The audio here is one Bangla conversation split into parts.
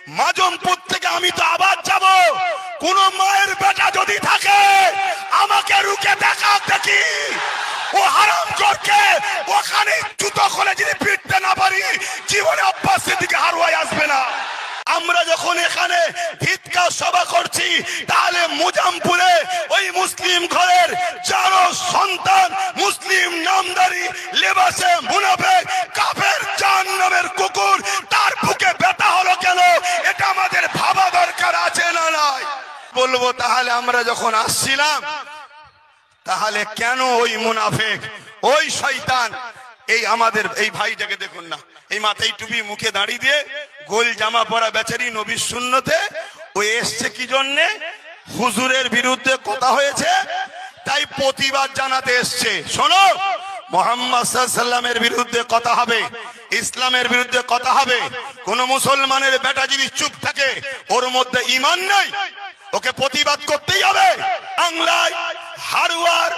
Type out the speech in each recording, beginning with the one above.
মাজমপুর থেকে আমি তো আবার যাব। কোন মায়ের বেটা যদি থাকে আমাকে রুকে দেখা দেখি, ও হারামখোরকে ওখানে জুতো খুলে যদি পিটতে না পারি জীবনে আব্বাসের দিকে হারুয়াই আসবে না। আমরা যখন এখানে ঈদগাহ সভা করছি তাহলে মুজামপুরে ওই মুসলিম ঘরের যারো সন্তান মুসলিম নামদারি লেবাসে মুনাফিক কাফের জাহান্নামের কুকুর তার বুকে ব্যথা হলো কেন, এটা আমাদের ভাবা দরকার আছে না নাই? বলবো তাহলে আমরা যখন আসছিলাম তাহলে কেন ওই মুনাফিক ওই শয়তান এই আমাদের এই ভাইটাকে দেখুন না, এই মাথায় টুপি মুখে দাঁড়িয়ে দিয়ে গোল জামা পরা বেচারি নবীর সুন্নতে ও এসছে কি জন্যে? হুজুরের বিরুদ্ধে কথা হয়েছে তাই প্রতিবাদ জানাতে এসছে। শোনো, মুহাম্মদ সাল্লাল্লাহু আলাইহি ওয়াসাল্লামের বিরুদ্ধে কথা হবে, ইসলামের বিরুদ্ধে কথা হবে। কোন মুসলমানের বেটা যদি চুপ থাকে ওর মধ্যে ঈমান নেই, ওকে প্রতিবাদ করতেই হবে। বাংলায় হারুয়ার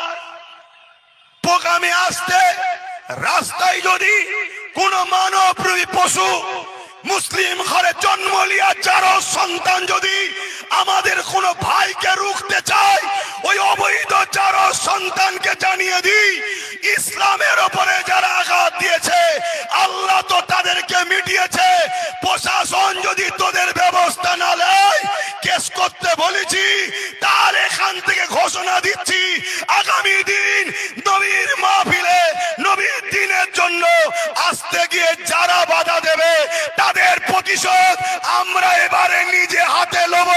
প্রোগ্রামে আসতে রাস্তায় যদি কোন মানবরূপী পশু মুসলিম ঘরে জন্ম লিয়া যারো সন্তান যদি আমাদের কোন ভাইকে রুখতে চায়, ওই অবৈধ যারো সন্তানকে জানিয়ে দিই ইসলামের উপরে যারা আঘাত দিয়েছে আল্লাহ তো তাদেরকে মিটিয়েছে। প্রশাসন যদি তোদের ব্যবস্থা না নেয় কেস করতে বলেছি, তার এখান থেকে ঘোষণা দিচ্ছি আগামী দিন নবীর মাহফিলে নবীর দিনের জন্য আসতে গিয়ে যারা বাধা দেবে তাদের প্রতিশোধ আমরা এবারে নিজে হাতে নেব।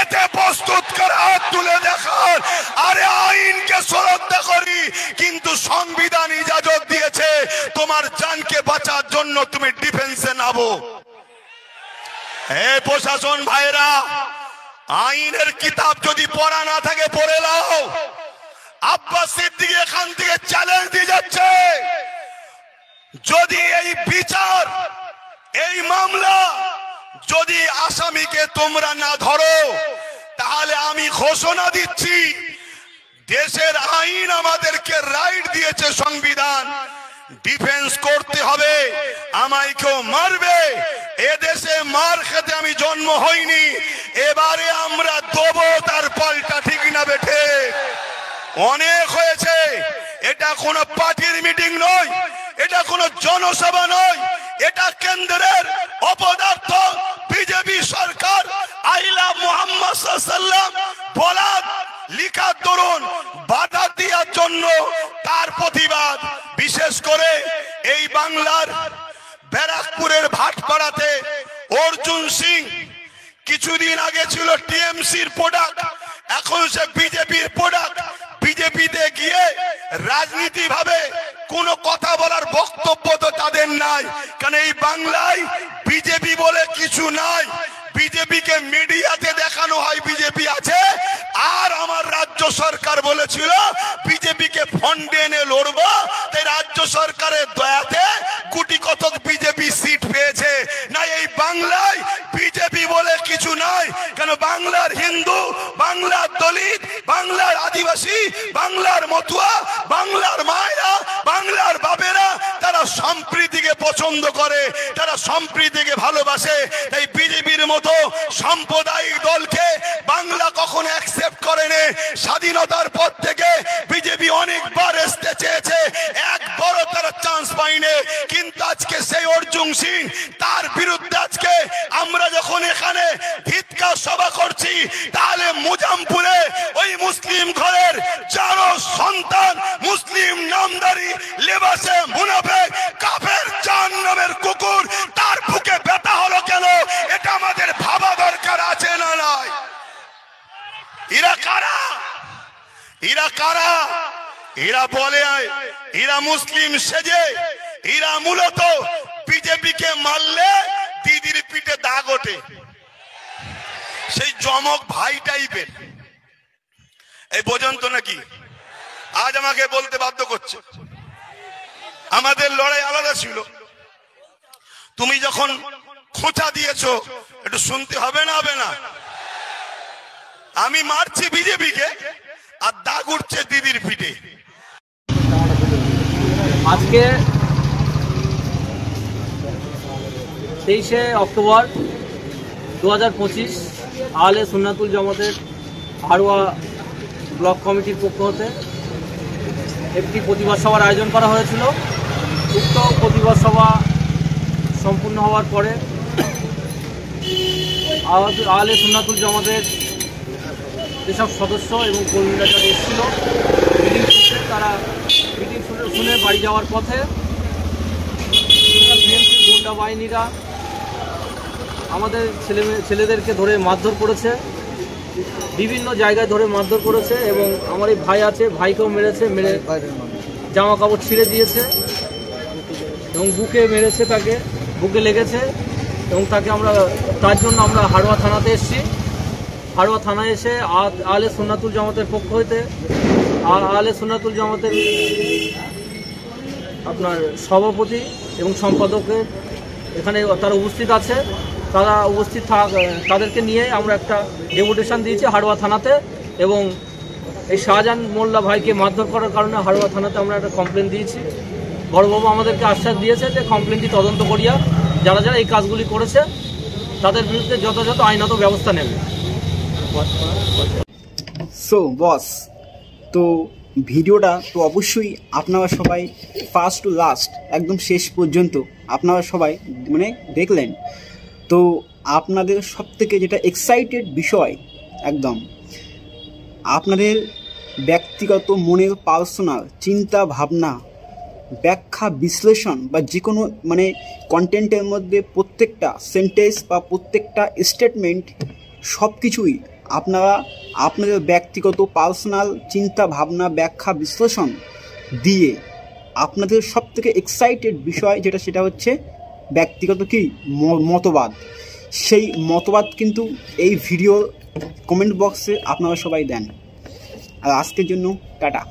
এতে প্রস্তুত করে হাত তুলে দেখান। আরে আইনকে শ্রদ্ধা করি, কিন্তু সংবিধান ইজাজত দিয়েছে তোমার জানকে বাঁচার জন্য তুমি ডিফেন্সে নামো। হে প্রশাসন ভাইরা, আইনের কিতাব যদি পড়া না থাকে পড়ে নাও। আব্বাস সিদ্দিকী এখান থেকে চ্যালেঞ্জ দিয়ে যাচ্ছে, যদি এই বিচার এই মামলা যদি আসামিকে তোমরা না ধরো তাহলে আমি ঘোষণা দিচ্ছি দেশের আইন আমাদেরকে রাইট দিয়েছে সংবিধান, ডিফেন্স করতে হবে। আমায় কেউ মারবে, এদেশে মার খেতে আমি জন্ম হইনি, এবারে আমরা দেবো তার পাল্টা, ঠিক না বেঠে? অনেক হয়েছে। এটা কোনো পার্টির মিটিং নয়, এটা কোনো জনসভা নয়, এটা কেন্দ্রের অপদার্থ বিজেপি সরকার আইলা মুহাম্মদ সাল্লাল্লাহু আলাইহি ওয়াসাল্লাম বলার লিখার দরুন বাধা দেওয়ার জন্য তার প্রতিবাদ। বিশেষ করে এই বাংলার ব্যারাকপুরের ভাটপাড়াতে অর্জুন সিং কিছুদিন আগে ছিল টিএমসির প্রোডাক্ট, এখন সে বিজেপির প্রোডাক্ট। বিজেপিতে গিয়ে রাজনীতি ভাবে কোনো কথা বলার বক্তব্য তো তাদের নাই, কারণ এই বাংলায় বিজেপি বলে কিছু নাই। বিজেপিকে মিডিয়াতে দেখানো হয় বিজেপি আছে, আর আমার রাজ্য সরকার বলেছিল বিজেপিকে ফন্ডে এনে লড়বো, তাই রাজ্য সরকারের দয়াতে কোটি কতক বিজেপি সিট পেয়েছে। না, এই বাংলায় বিজেপি বলে কিছু নাই, কেন বাংলার হিন্দু, বাংলার দলিত, বাংলার আদিবাসী, বাংলার মতুয়া, বাংলার মায়েরা, বাংলার বাপেরা তারা সম্প্রীতিকে পছন্দ করে, তারা সম্প্রীতিকে ভালোবাসে। তাই বিজেপির মতো সাম্প্রদায়িক দলকে বাংলা কখনো অ্যাকসেপ্ট করেনি। স্বাধীনতার পর থেকে বিজেপি অনেকবার আসতে চেয়েছে, একবারও তারা চান্স পায়নি। কিন্তু আজকে সেই অর্জুন সিং, তার বিরুদ্ধে আজকে আমরা যখন এখানে ঈদগাহ সভা করছি তাহলে মুজামপুরে ওই মুসলিম ঘরের যারো সন্তান মুসলিম নামদারি লেবাসে মুনাফিক কাফের জাহান্নামের কুকুর তার বুকে ব্যথা হলো কেন, এটা আমাদের ভাবা দরকার আছে না নাই? এরা কারা? এরা কারা? এরা বলে এরা মুসলিম সেজে, এরা মূলত বিজেপিকে মারলে দিদির পিঠে দাগ ওঠে, সেই জমক ভাই টাইপের। এই বোঝেন তো নাকি? আজ আমাকে বলতে বাধ্য করছে। আমাদের লড়াই আলাদা ছিল, তুমি যখন খোঁচা দিয়েছো একটু শুনতে হবে না? হবে না? আমি মারছি বিজেপিকে আর দাগ উঠছে দিদির পিঠে। আজকে 23শে অক্টোবর 2025 আহলে সুন্নাতুল জামাতের হাড়োয়া ব্লক কমিটির পক্ষ হতে একটি প্রতিবাদ সভার আয়োজন করা হয়েছিল। উক্ত প্রতিবাদ সভা সম্পূর্ণ হওয়ার পরে আহলে সুন্নাতুল জামাতের যেসব সদস্য এবং কর্মীরা যারা এসেছিল মিটিং শুনতে, তারা মিটিং শুনে বাড়ি যাওয়ার পথে বিএনপির গুন্ডা বাহিনীরা আমাদের ছেলেদেরকে ধরে মারধর করেছে, বিভিন্ন জায়গায় ধরে মারধর করেছে এবং আমার এই ভাই আছে, ভাইকেও মেরেছে, মেরে জামা কাপড় ছিঁড়ে দিয়েছে এবং বুকে মেরেছে, তাকে বুকে লেগেছে এবং তাকে তার জন্য আমরা হাড়োয়া থানাতে এসেছি। হাড়োয়া থানায় এসে আহলে সুন্নাতুল জামাতের পক্ষ হইতে আহলে সুন্নাতুল জামাতের আপনার সভাপতি এবং সম্পাদকের এখানে তারা উপস্থিত আছে, তাদেরকে নিয়ে আমরা একটা ডেপুটেশন দিয়েছি হাড়োয়া থানাতে এবং এই শাহজাহান মোল্লা ভাইকে মারধর করার কারণে হাড়োয়া থানাতে আমরা একটা কমপ্লেন দিয়েছি। বড়বাবু আমাদেরকে আশ্বাস দিয়েছে যে কমপ্লেনটি তদন্ত করিয়া যারা যারা এই কাজগুলি করেছে তাদের বিরুদ্ধে যথাযথ আইনত ব্যবস্থা নেবে। সো বস, তো ভিডিওটা তো অবশ্যই আপনারা সবাই ফার্স্ট টু লাস্ট একদম শেষ পর্যন্ত আপনারা সবাই দেখলেন। তো আপনাদের সবথেকে যেটা এক্সাইটেড বিষয়, একদম আপনাদের ব্যক্তিগত মনের পার্সোনাল চিন্তা ভাবনা, ব্যাখ্যা, বিশ্লেষণ বা যে কোনো কন্টেন্টের মধ্যে প্রত্যেকটা সেন্টেন্স বা প্রত্যেকটা স্টেটমেন্ট সব কিছুই আপনারা আপনাদের ব্যক্তিগত পার্সোনাল চিন্তা ভাবনা, ব্যাখ্যা, বিশ্লেষণ দিয়ে আপনাদের সবথেকে এক্সাইটেড বিষয় সেটা হচ্ছে ব্যক্তিগত মতবাদ। সেই মতবাদ কিন্তু এই ভিডিও কমেন্ট বক্সে আপনারা সবাই দেন। আর আজকের জন্য টাটা।